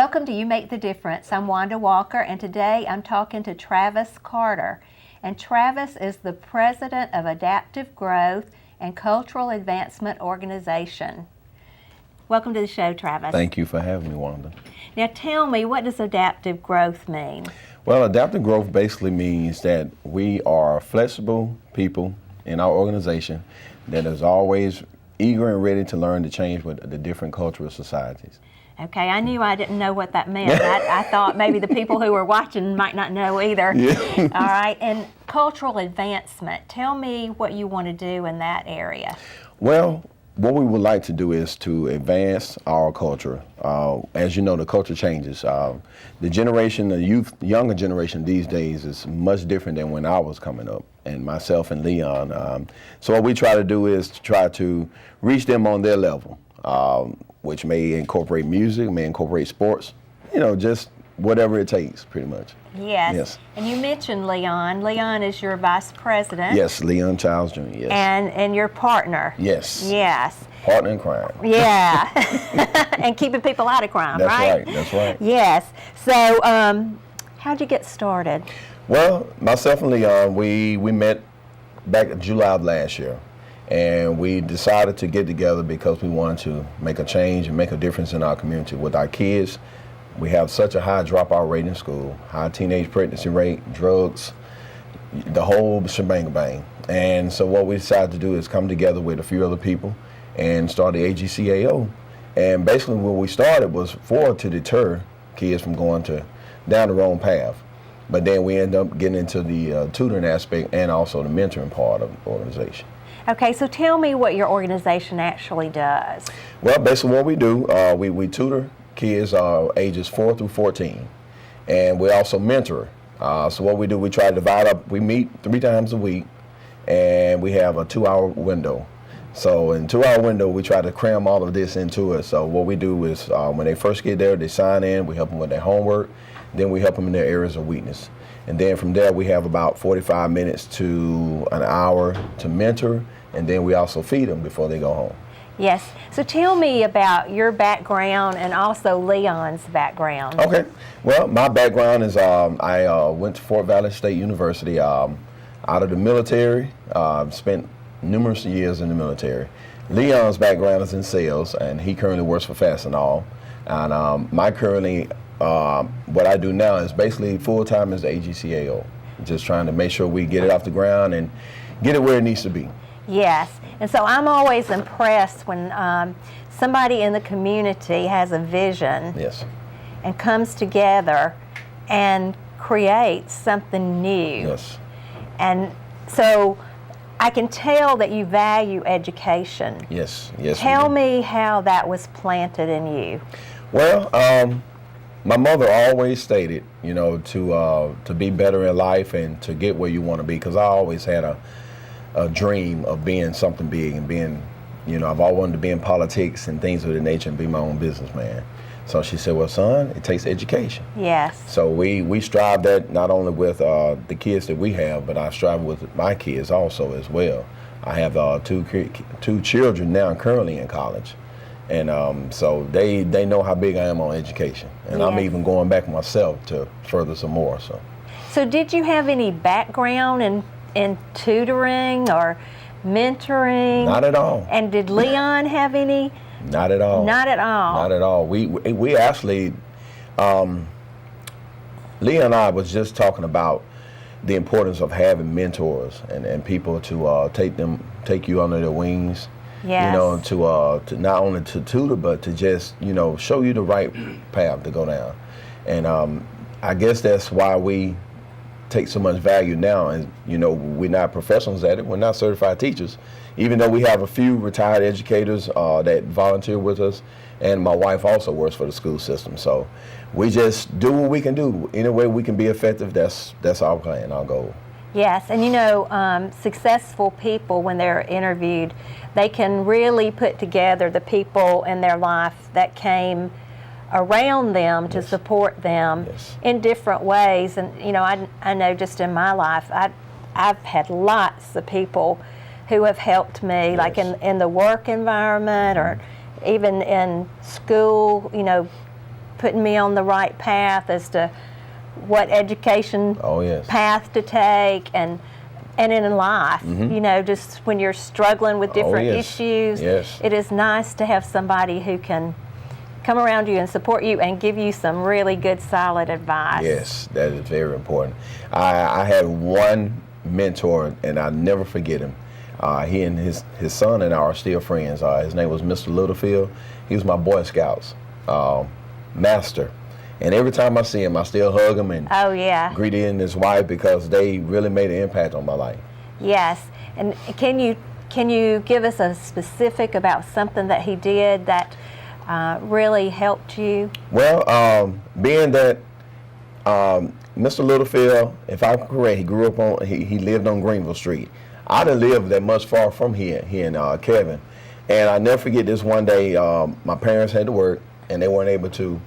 Welcome to You Make the Difference. I'm Wanda Walker, and today I'm talking to Travis Carter. And Travis is the president of Adaptive Growth and Cultural Advancement Organization. Welcome to the show, Travis. Thank you for having me, Wanda. Now tell me, what does adaptive growth mean? Well, adaptive growth basically means that we are flexible people in our organization that is always eager and ready to learn to change with the different cultural societies. Okay, I knew I didn't know what that meant. I thought maybe the people who were watching might not know either. Yeah. All right, and cultural advancement. Tell me what you want to do in that area. Well, what we would like to do is to advance our culture. As you know, the culture changes. The generation, the younger generation these days is much different than when I was coming up, and myself and Leon. So what we try to do is to try to reach them on their level, which may incorporate music, may incorporate sports, just whatever it takes, pretty much. Yes. And you mentioned Leon. Leon is your vice president. Yes, Leon Childs Jr., yes. And your partner. Yes. Yes. Partner in crime. Yeah. And keeping people out of crime, right? That's right. Yes. So, how'd you get started? Well, myself and Leon, we met back in July of last year. And we decided to get together because we wanted to make a change and make a difference in our community. With our kids, we have such a high dropout rate in school, high teenage pregnancy rate, drugs, the whole shebang bang. And so what we decided to do is come together with a few other people and start the AGCAO. And basically what we started was to deter kids from going down the wrong path. But then we ended up getting into the tutoring aspect and also the mentoring part of the organization. Okay, so tell me what your organization actually does. Well, basically what we do, we tutor kids ages 4 through 14, and we also mentor. So what we do, we try to divide up, we meet 3 times a week, and we have a 2-hour window. So in a 2-hour window, we try to cram all of this into it. So what we do is when they first get there, they sign in, we help them with their homework, then we help them in their areas of weakness. And then from there, we have about 45 minutes to an hour to mentor, and then we also feed them before they go home. Yes. So tell me about your background and also Leon's background. Okay. Well, my background is I went to Fort Valley State University out of the military. Spent numerous years in the military. Leon's background is in sales, and he currently works for Fastenal. And what I do now is basically full-time as the AGCAO, just trying to make sure we get it off the ground and get it where it needs to be. Yes, and so I'm always impressed when somebody in the community has a vision. Yes. And comes together and creates something new. Yes. And so I can tell that you value education. Yes. Tell me how that was planted in you. Well, my mother always stated, to be better in life and to get where you want to be, because I always had a dream of being something big and being, I've always wanted to be in politics and things of that nature and be my own businessman. So she said, well, son, it takes education. Yes. So we strive that not only with the kids that we have, but I strive with my kids also as well. I have two children now currently in college. And so they know how big I am on education. And yes. I'm even going back myself to further some more. So did you have any background in tutoring or mentoring? Not at all. And did Leon have any? Not at all. Not at all. Not at all. We actually, Leon and I was just talking about the importance of having mentors and people to take you under their wings. Yes. To not only to tutor, but to just, show you the right path to go down. And I guess that's why we take so much value now. And, we're not professionals at it. We're not certified teachers, even though we have a few retired educators that volunteer with us. And my wife also works for the school system. So we just do what we can do. Any way we can be effective, that's our plan, our goal. Yes, and successful people, when they're interviewed, they can really put together the people in their life that came around them to yes. support them yes. in different ways. And I know just in my life, I've had lots of people who have helped me, yes. like in the work environment or even in school, putting me on the right path as to what education path to take, and in life, you know, just when you're struggling with different issues, it is nice to have somebody who can come around you and support you and give you some really good, solid advice. Yes, that is very important. I had one mentor, and I'll never forget him. He and his son and I are still friends. His name was Mr. Littlefield. He was my Boy Scouts master. And every time I see him, I still hug him and greet him and his wife, because they really made an impact on my life. Yes. And can you give us a specific about something that he did that really helped you? Well, being that Mr. Littlefield, if I'm correct, he grew up on, he lived on Greenville Street. I didn't live that much far from here in Kevin. And I'll never forget this one day, my parents had to work and they weren't able to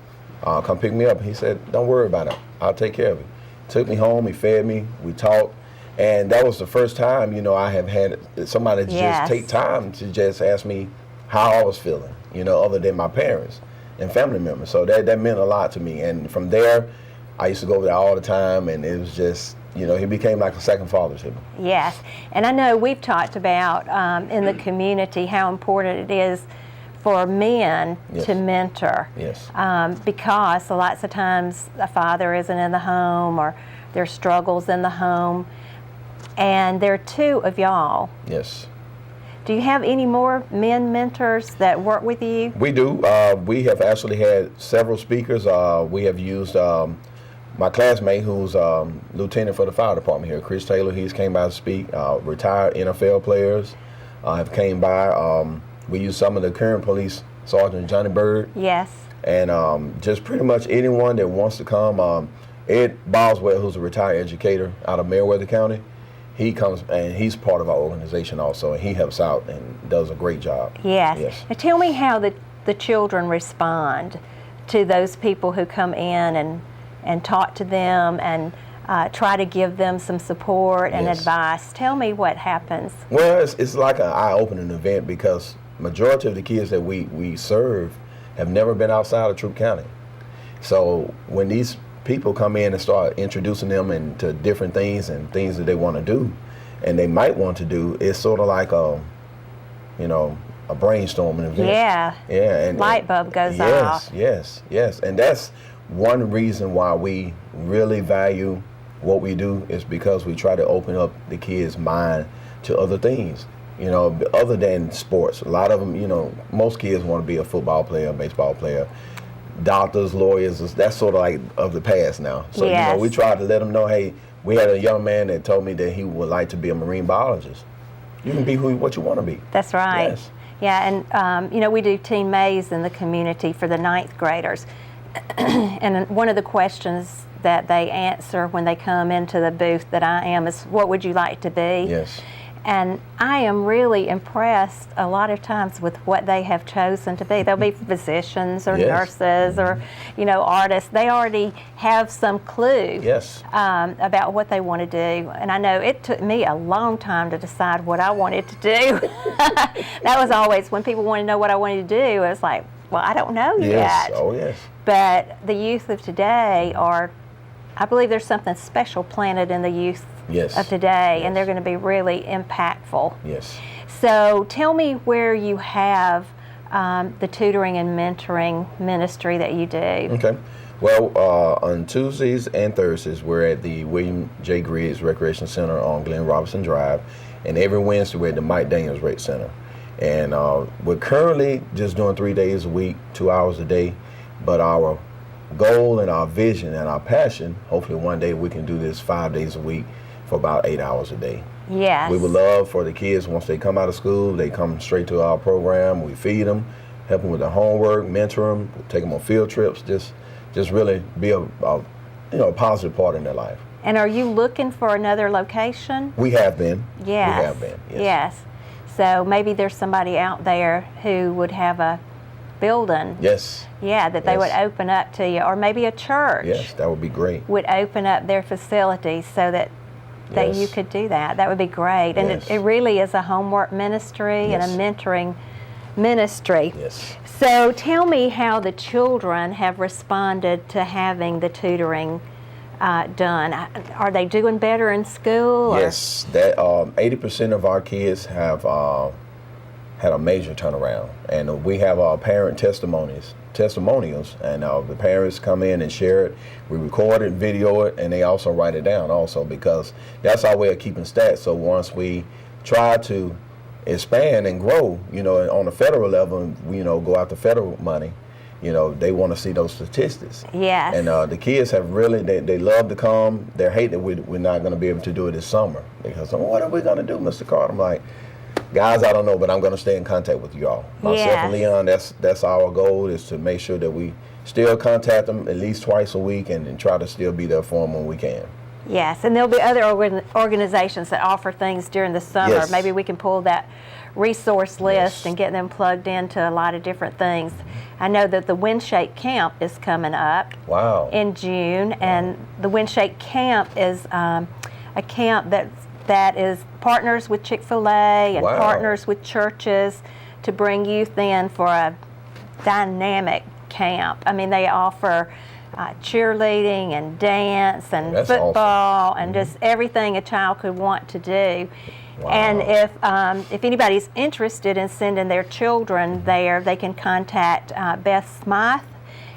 come pick me up. He said, "Don't worry about it, I'll take care of it." Took me home, he fed me, we talked. And that was the first time, you know, I have had somebody just take time to just ask me how I was feeling, you know, other than my parents and family members. So that meant a lot to me. And from there, I used to go over there all the time, and it was just, you know, he became like a second father to me. Yes, and I know we've talked about in the community how important it is for men to mentor. Yes. Because lots of times a father isn't in the home, or there's struggles in the home, and there are two of y'all. Yes. Do you have any more men mentors that work with you? We do. We have actually had several speakers. We have used my classmate, who's lieutenant for the fire department here, Chris Taylor. He's came by to speak. Retired NFL players have came by. We use some of the current police, Sergeant Johnny Bird. Yes. And just pretty much anyone that wants to come. Ed Boswell, who's a retired educator out of Meriwether County, he comes and he's part of our organization also, and he helps out and does a great job. Yes. Now tell me how the children respond to those people who come in and talk to them and try to give them some support and advice. Tell me what happens. Well, it's like an eye-opening event, because majority of the kids that we serve have never been outside of Troup County. So when these people come in and start introducing them into different things and things that they want to do and they might want to do, it's sort of like a brainstorming event. And light bulb goes off. Yes. And that's one reason why we really value what we do, is because we try to open up the kids' mind to other things, you know, other than sports. A lot of them, you know, most kids want to be a football player, a baseball player, doctors, lawyers. That's sort of like of the past now. So, you know, we try to let them know, hey, we had a young man that told me that he would like to be a marine biologist. You can be what you want to be. That's right. Yes. Yeah, and, you know, we do Teen Maze in the community for the 9th graders. And one of the questions that they answer when they come into the booth that I am is, what would you like to be? Yes. And I am really impressed a lot of times with what they have chosen to be. They'll be physicians or nurses or, you know, artists. They already have some clue about what they want to do. And I know it took me a long time to decide what I wanted to do. That was always, when people wanted to know what I wanted to do, it was like, well, I don't know yet. Oh, yes. But the youth of today I believe there's something special planted in the youth of today, and they're going to be really impactful. Yes. So tell me where you have the tutoring and mentoring ministry that you do. Okay. Well, on Tuesdays and Thursdays, we're at the William J. Griggs Recreation Center on Glenn Robinson Drive, and every Wednesday we're at the Mike Daniels Rec Center. And we're currently just doing 3 days a week, 2 hours a day, but our goal and our vision and our passion, hopefully one day we can do this 5 days a week for about 8 hours a day. Yes. We would love for the kids, once they come out of school, they come straight to our program. We feed them, help them with their homework, mentor them, take them on field trips, just really be a positive part in their life. And are you looking for another location? We have been. Yes. We have been, yes. So maybe there's somebody out there who would have a building. Yes. Yeah, that they would open up to you, or maybe a church. Yes, that would be great. Would open up their facilities so that you could do that. That would be great. And it really is a homework ministry and a mentoring ministry. Yes. So tell me how the children have responded to having the tutoring done. Are they doing better in school? Yes, that 80% of our kids have had a major turnaround, and we have our parent testimonials, and the parents come in and share it. We record it, video it, and they also write it down also, because that's our way of keeping stats. So once we try to expand and grow, on the federal level, go after federal money, they want to see those statistics. Yes. And the kids have really, they love to come. They hate that we're not going to be able to do it this summer, because what are we going to do, Mr. Carter? I'm like, guys, I don't know, but I'm going to stay in contact with y'all. Myself and Leon, that's our goal, is to make sure that we still contact them at least twice a week and try to still be there for them when we can. Yes, and there'll be other organizations that offer things during the summer. Yes. Maybe we can pull that resource list and get them plugged into a lot of different things. I know that the Windshake Camp is coming up in June, and the Windshake Camp is a camp that is partners with Chick-fil-A and partners with churches to bring youth in for a dynamic camp. I mean, they offer cheerleading and dance and football and just everything a child could want to do. And if anybody's interested in sending their children there, they can contact Beth Smythe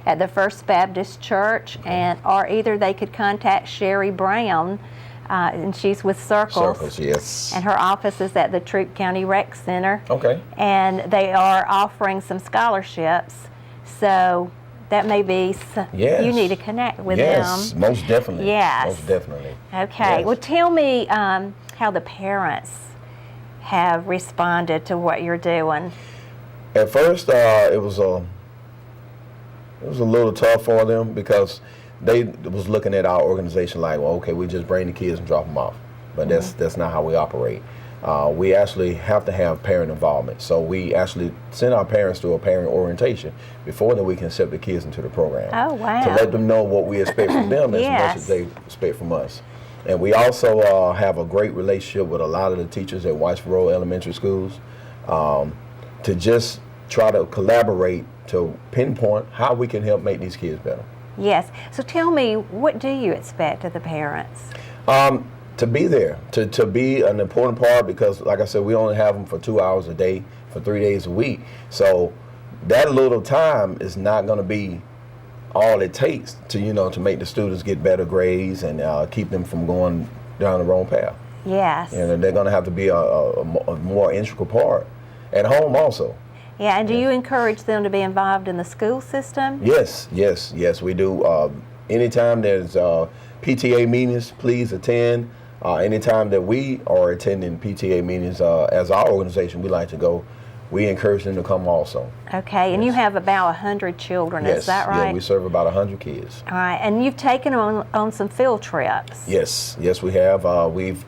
at the First Baptist Church, or either they could contact Sherry Brown, and she's with Circles. Circles, yes. And her office is at the Troup County Rec Center. Okay. And they are offering some scholarships, so that may be, you need to connect with them. Yes, most definitely. Yes. Most definitely. Okay. Yes. Well, tell me how the parents have responded to what you're doing. At first, it was a little tough for them, because they was looking at our organization like, well, okay, we just bring the kids and drop them off. But that's not how we operate. We actually have to have parent involvement. So we actually send our parents to a parent orientation before that we can accept the kids into the program. Oh, wow. To let them know what we expect from them as much as they expect from us. And we also have a great relationship with a lot of the teachers at Whitesboro Elementary Schools, to just try to collaborate to pinpoint how we can help make these kids better. Yes. So tell me, what do you expect of the parents? To be there, to be an important part, because like I said, we only have them for 2 hours a day for 3 days a week. So that little time is not going to be all it takes to, to make the students get better grades and keep them from going down the wrong path. Yes. And they're going to have to be a more integral part at home also. Yeah, and do you encourage them to be involved in the school system? Yes, we do. Anytime there's PTA meetings, please attend. Anytime that we are attending PTA meetings, as our organization, we like to go. We encourage them to come also. Okay, and you have about 100 children, is that right? Yeah, we serve about 100 kids. All right, and you've taken them on some field trips. Yes, we have. We've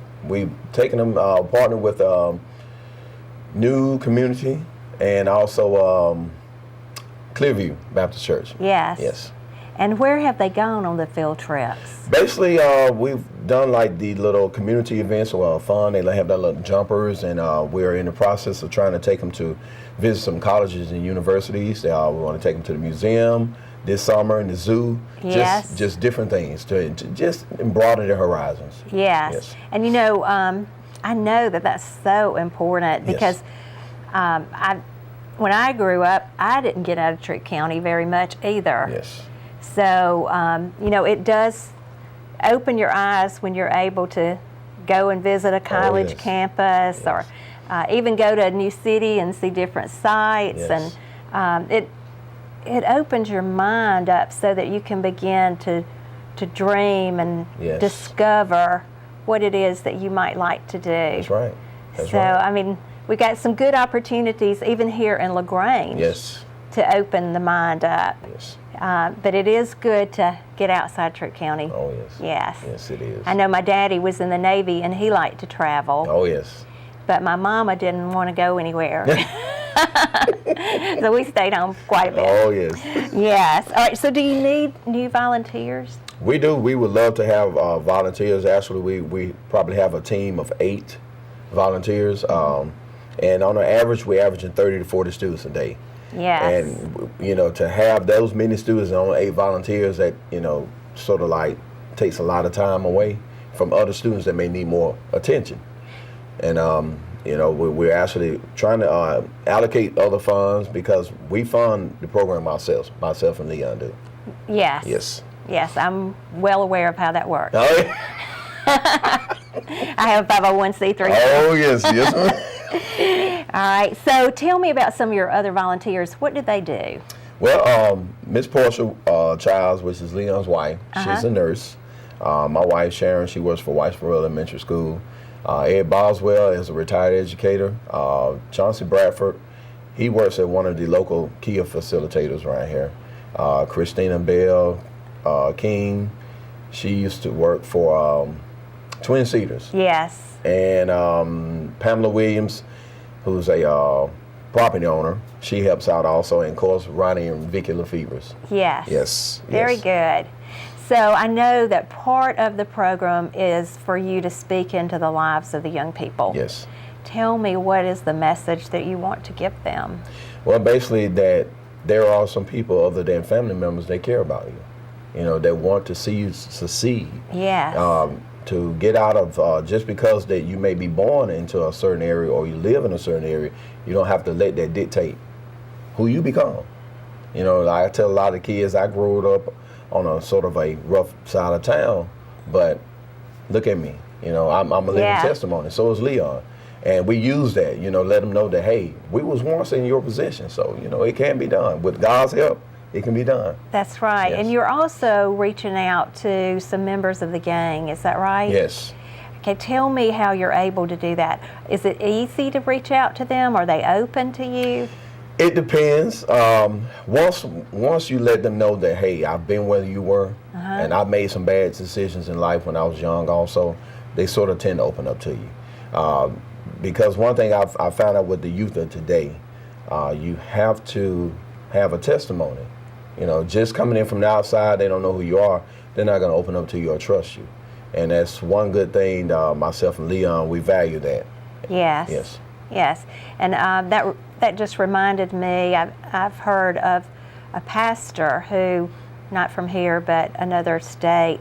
taken them, partnered with New Community and also Clearview Baptist Church. Yes. And where have they gone on the field trips? Basically, we've done like the little community events, fun. They have their little jumpers, and we're in the process of trying to take them to visit some colleges and universities. We want to take them to the museum this summer and the zoo. Yes. Just different things to just broaden their horizons. Yes. And I know that that's so important, because when I grew up, I didn't get out of Troup County very much either. Yes. So, it does open your eyes when you're able to go and visit a college campus, or even go to a new city and see different sites. Yes. And it opens your mind up so that you can begin to dream and discover what it is that you might like to do. That's right. We got some good opportunities even here in LaGrange. Yes. To open the mind up. Yes. But it is good to get outside Troup County. Oh, yes. Yes. Yes, it is. I know my daddy was in the Navy, and he liked to travel. Oh, yes. But my mama didn't want to go anywhere. So we stayed home quite a bit. Oh, yes. Yes. All right, so do you need new volunteers? We do. We would love to have volunteers. Actually, we probably have a team of 8 volunteers. And on an average, we're averaging 30 to 40 students a day. Yes. And, you know, to have those many students and only 8 volunteers, that, you know, sort of like takes a lot of time away from other students that may need more attention. And, you know, we're actually trying to allocate other funds, because we fund the program ourselves, myself and Leon do. Yes. Yes. Yes, I'm well aware of how that works. Oh, yeah. I have a 501c3. Oh, yes, yes, ma'am. All right, so tell me about some of your other volunteers. What do they do? Well, Miss Portia Childs, which is Leon's wife, she's a nurse. My wife, Sharon, she works for Whitesboro Elementary School. Ed Boswell is a retired educator. Chauncey Bradford, he works at one of the local Kia facilitators right here. Christina Bell King, she used to work for Twin Cedars. Yes. And Pamela Williams, who's a property owner, she helps out also. And of course, Ronnie and Vicky Lefevers. Yes. Yes. Very yes. good. So I know that part of the program is for you to speak into the lives of the young people. Yes. Tell me, what is the message that you want to give them? Well, basically that there are some people other than family members that care about you, you know, that want to see you succeed. Yes. To get out of just because that you may be born into a certain area or you live in a certain area, you don't have to let that dictate who you become. You know, like I tell a lot of kids, I grew up on a sort of a rough side of town, but look at me. You know, I'm a living testimony. So is Leon. And we use that, you know, let them know that, hey, we was once in your position. So, you know, it can be done. With God's help, it can be done. That's right. Yes. And you're also reaching out to some members of the gang, is that right? Yes. Okay, tell me how you're able to do that. Is it easy to reach out to them? Are they open to you? It depends. Once you let them know that, hey, I've been where you were, and I've made some bad decisions in life when I was young also, they sort of tend to open up to you. Because one thing I've found out with the youth of today, you have to have a testimony. You know, just coming in from the outside, they don't know who you are, they're not going to open up to you or trust you. And that's one good thing, myself and Leon, we value that. Yes. Yes. Yes. And that just reminded me, I've heard of a pastor who, not from here, but another state,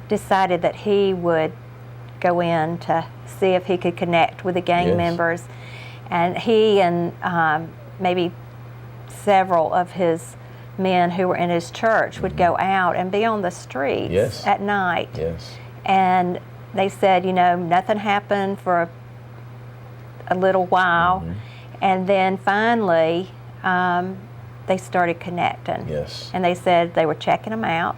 decided that he would go in to see if he could connect with the gang members. And he and maybe several of his men who were in his church would go out and be on the streets at night. Yes. And they said, you know, nothing happened for a little while. And then finally, they started connecting. Yes. And they said they were checking them out,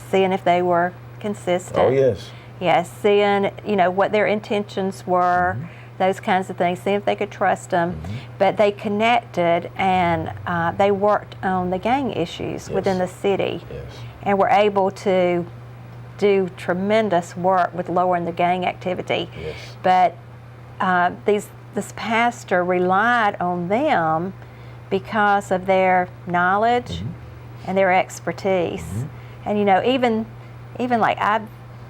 seeing if they were consistent. Oh, yes. Yes, seeing, you know, what their intentions were, those kinds of things, seeing if they could trust them. But they connected, and they worked on the gang issues within the city. Yes. And were able to do tremendous work with lowering the gang activity. Yes. But this pastor relied on them because of their knowledge and their expertise. And you know, even like I've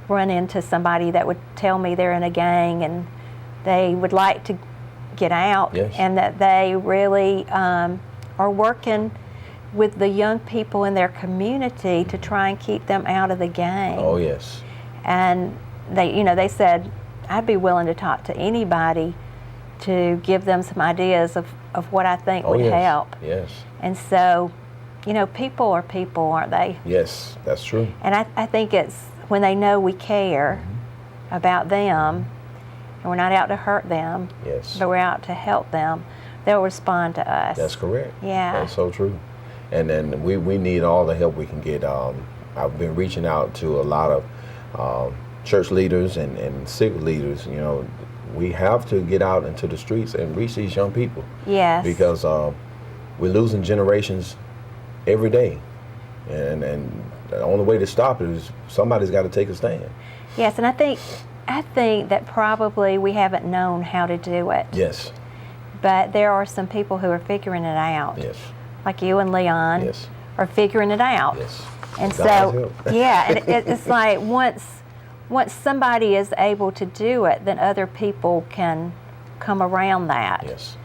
run into somebody that would tell me they're in a gang and they would like to get out, and that they really are working with the young people in their community to try and keep them out of the gang. Oh, yes. And they said, I'd be willing to talk to anybody to give them some ideas of what I think would help. Yes. And so, you know, people are people, aren't they? Yes, that's true. And I think it's when they know we care about them, and we're not out to hurt them, but we're out to help them, they'll respond to us. That's correct. Yeah. That's so true. And then we need all the help we can get. I've been reaching out to a lot of church leaders and civic leaders. You know, we have to get out into the streets and reach these young people. Yes. Because we're losing generations every day. And the only way to stop it is somebody's got to take a stand. Yes, and I think that probably we haven't known how to do it. Yes. But there are some people who are figuring it out. Yes. Like you and Leon are figuring it out. Yes. And God's so, help. and it's like once somebody is able to do it, then other people can come around that. Yes.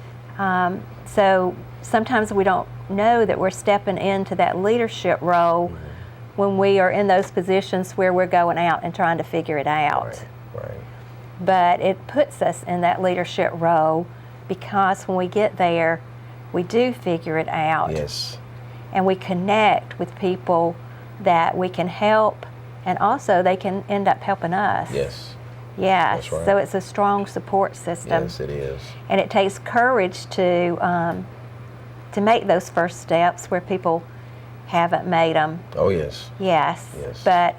So sometimes we don't know that we're stepping into that leadership role when we are in those positions where we're going out and trying to figure it out. Right. But it puts us in that leadership role because when we get there, we do figure it out. Yes. And we connect with people that we can help, and also they can end up helping us. Yes. Yes. That's right. So it's a strong support system. Yes, it is. And it takes courage to make those first steps where people haven't made them. Oh, yes. Yes. But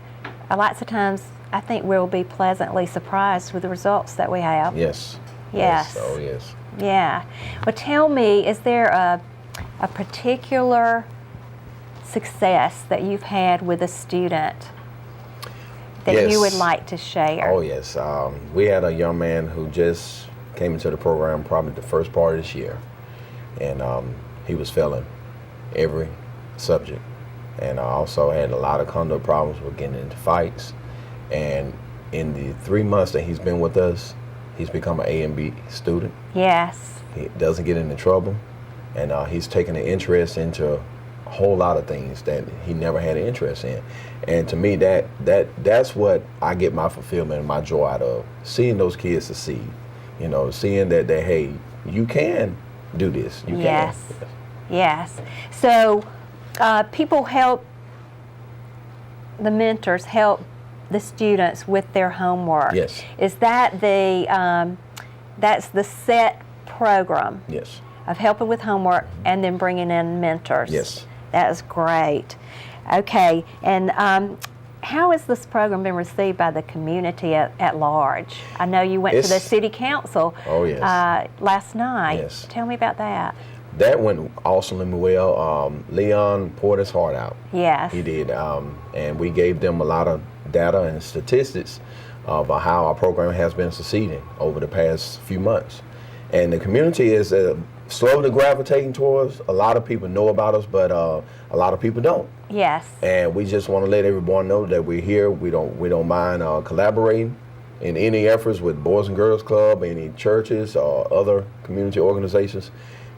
lots of times I think we'll be pleasantly surprised with the results that we have. Yes. Yes. Oh, yes. Yeah. Well, tell me, is there a particular success that you've had with a student that you would like to share? Oh, yes. We had a young man who just came into the program probably the first part of this year, and he was failing every subject, and also had a lot of conduct problems with getting into fights. And in the 3 months that he's been with us, he's become an A and B student. Yes. He doesn't get into trouble, and he's taken an interest into a whole lot of things that he never had an interest in. And to me, that's what I get my fulfillment and my joy out of, seeing those kids succeed. You know, seeing that hey, you can do this. You Yes. can. Yes. So people help, the mentors help the students with their homework. Yes. Is that that's the set program? Yes. Of helping with homework and then bringing in mentors? Yes. That is great. Okay, and how has this program been received by the community at large? I know you went to the city council last night. Yes. Tell me about that. That went awesomely well. Leon poured his heart out. Yes. He did. And we gave them a lot of data and statistics of how our program has been succeeding over the past few months. And the community is slowly gravitating towards. A lot of people know about us, but a lot of people don't. Yes. And we just want to let everyone know that we're here. We don't mind collaborating in any efforts with Boys and Girls Club, any churches or other community organizations,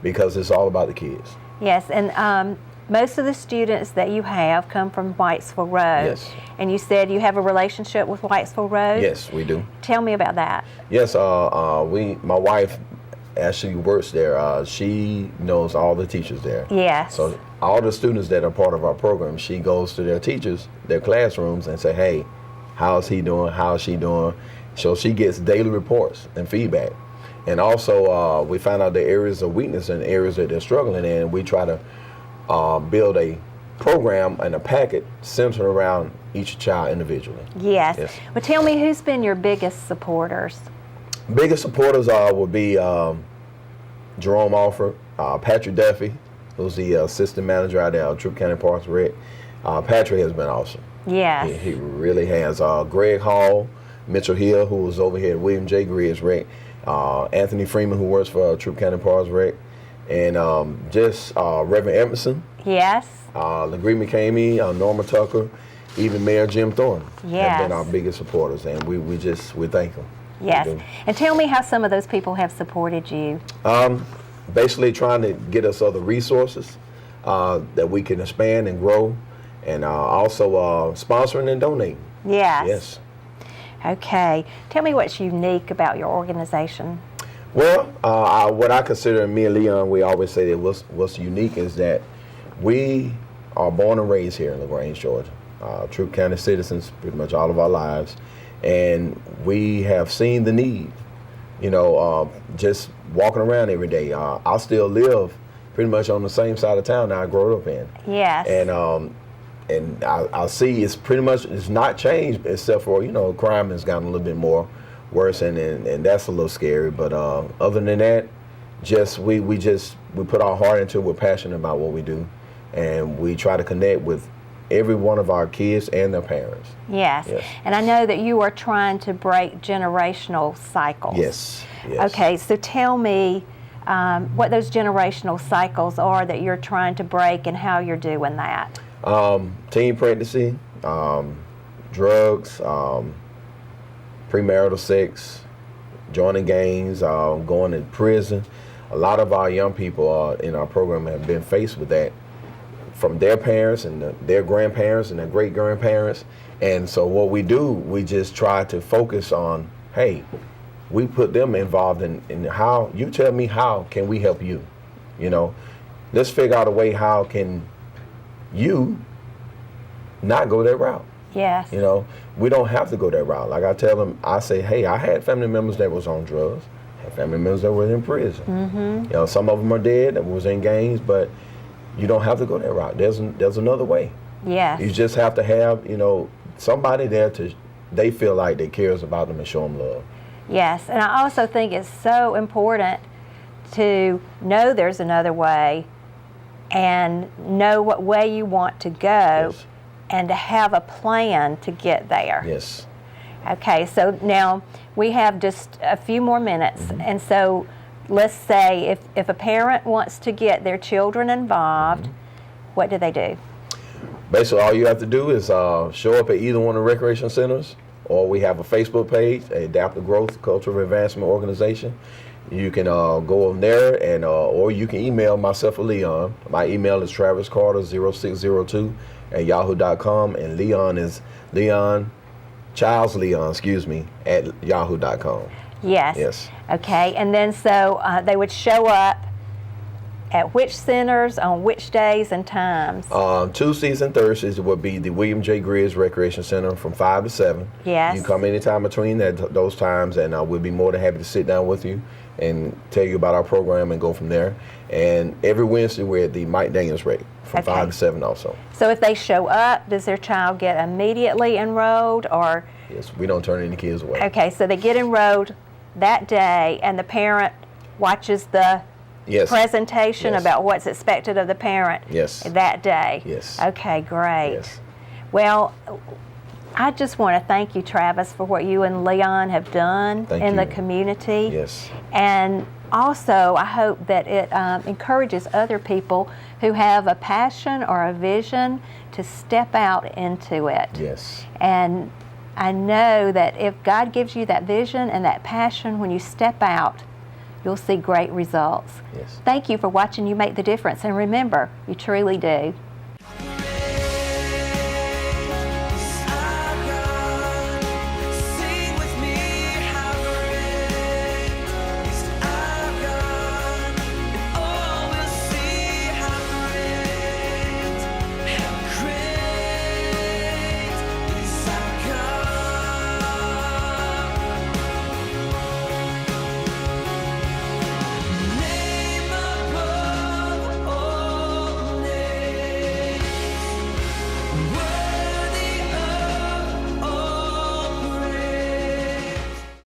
because it's all about the kids. Yes, and most of the students that you have come from Whitesville Road. Yes. And you said you have a relationship with Whitesville Road? Yes, we do. Tell me about that. Yes, my wife actually works there. She knows all the teachers there. Yes. So all the students that are part of our program, she goes to their teachers, their classrooms, and say, hey, how's he doing? How's she doing? So she gets daily reports and feedback. And also, we find out the areas of weakness and areas that they're struggling in, and we try to build a program and a packet centered around each child individually. Yes. Yes. Well, tell me, who's been your biggest supporters? Biggest supporters would be Jerome Alford, Patrick Duffy, who's the assistant manager out there at Troup County Parks and Rec. Patrick has been awesome. Yes. He really has. Greg Hall, Mitchell Hill, who was over here at William J. Griggs Rec, Anthony Freeman, who works for Troup County Parks and Rec, and Reverend Emerson. Yes. LaGree McCamey, Norma Tucker, even Mayor Jim Thorne have been our biggest supporters, and we thank them. Yes. And tell me how some of those people have supported you. Basically trying to get us other resources that we can expand and grow, and also sponsoring and donating. Yes. Yes. Okay. Tell me what's unique about your organization. Well, what I consider, me and Leon, we always say that what's unique is that we are born and raised here in LaGrange, Georgia. Troup County citizens pretty much all of our lives. And we have seen the need, just walking around every day. I still live pretty much on the same side of town that I grew up in. Yes. And I see it's not changed except for, crime has gotten a little bit more worse, and that's a little scary. But other than that, we put our heart into it. We're passionate about what we do, and we try to connect with every one of our kids and their parents. Yes. And I know that you are trying to break generational cycles. Yes. Okay, so tell me what those generational cycles are that you're trying to break and how you're doing that. Teen pregnancy, drugs, premarital sex, joining gangs, going to prison. A lot of our young people in our program have been faced with that from their parents and their grandparents and their great-grandparents. And so what we do, we just try to focus on, hey, we put them involved in how, you tell me how can we help you? You know, let's figure out a way how can you not go that route. Yes. You know, we don't have to go that route. Like I tell them, I say, hey, I had family members that was on drugs, had family members that were in prison. Mm-hmm. You know, some of them are dead that was in gangs, but you don't have to go that route. There's another way. Yes. You just have to have, you know, somebody there they feel like they cares about them and show them love. Yes, and I also think it's so important to know there's another way and know what way you want to go. Yes. And to have a plan to get there. Yes. Okay, so now we have just a few more minutes, Mm-hmm. and so let's say if a parent wants to get their children involved, Mm-hmm. what do they do? Basically, all you have to do is show up at either one of the recreation centers, or we have a Facebook page, Adaptive Growth Cultural Advancement Organization. You can go on there, and or you can email myself or Leon. My email is traviscarter0602@yahoo.com, and Leon is Charles Leon, at yahoo.com. Yes. Yes. Okay, and then so they would show up at which centers on which days and times? Tuesdays and Thursdays would be the William J. Griggs Recreation Center from 5 to 7. Yes. You can come anytime between those times, and we'll be more than happy to sit down with you and tell you about our program and go from there. And every Wednesday we're at the Mike Daniels Rec from 5 to 7 also. So if they show up, does their child get immediately enrolled, or? Yes, we don't turn any kids away. Okay, so they get enrolled that day, and the parent watches the Yes. presentation Yes. about what's expected of the parent Yes. that day. Yes. Okay, great. Yes. Well, I just want to thank you, Travis, for what you and Leon have done Thank in the you. community. Yes. And also, I hope that it encourages other people who have a passion or a vision to step out into it. Yes. And I know that if God gives you that vision and that passion, when you step out, you'll see great results. Yes. Thank you for watching You Make the Difference. And remember, you truly do.